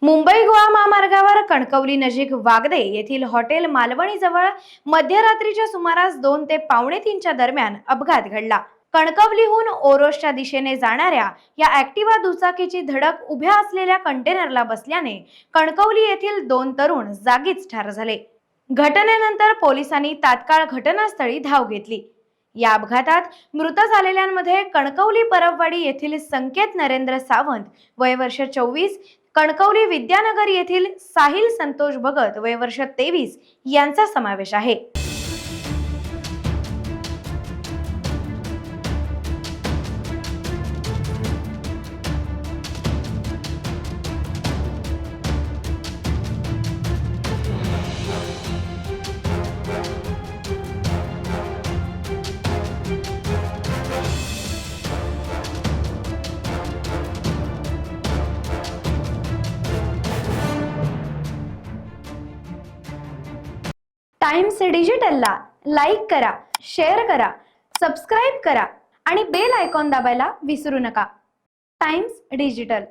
मुंबई गोवा महामार्गावर कणकवली नजीक वागदे येथील हॉटेल मालवणी जवळ मध्यरात्रीच्या सुमारास 2 ते पावणे 3च्या दरम्यान अपघात घडला। कणकवलीहून ओरोसच्या दिशेने जाणाऱ्या या ॲक्टिवा दुचाकीची धडक उभ्या असलेल्या कंटेनरला बसल्याने कणकवली येथील 2 तरुण जागीच ठार झाले। घटनेनंतर पोलिसांनी तात्काळ घटनास्थळी धाव घेतली। या अपघातात मृत झालेल्यांमध्ये कणकवली परबवाडी येथील संकेत नरेंद्र सावंत वय वर्ष 24, कणकवली विद्यानगर येथील साहिल संतोष भगत वय वर्ष 23 यांचा समावेश आहे। टाइम्स डिजिटलला लाईक करा, शेअर करा, सबस्क्राईब करा आणि बेल आयकॉन दाबायला विसरू नका। Times digital.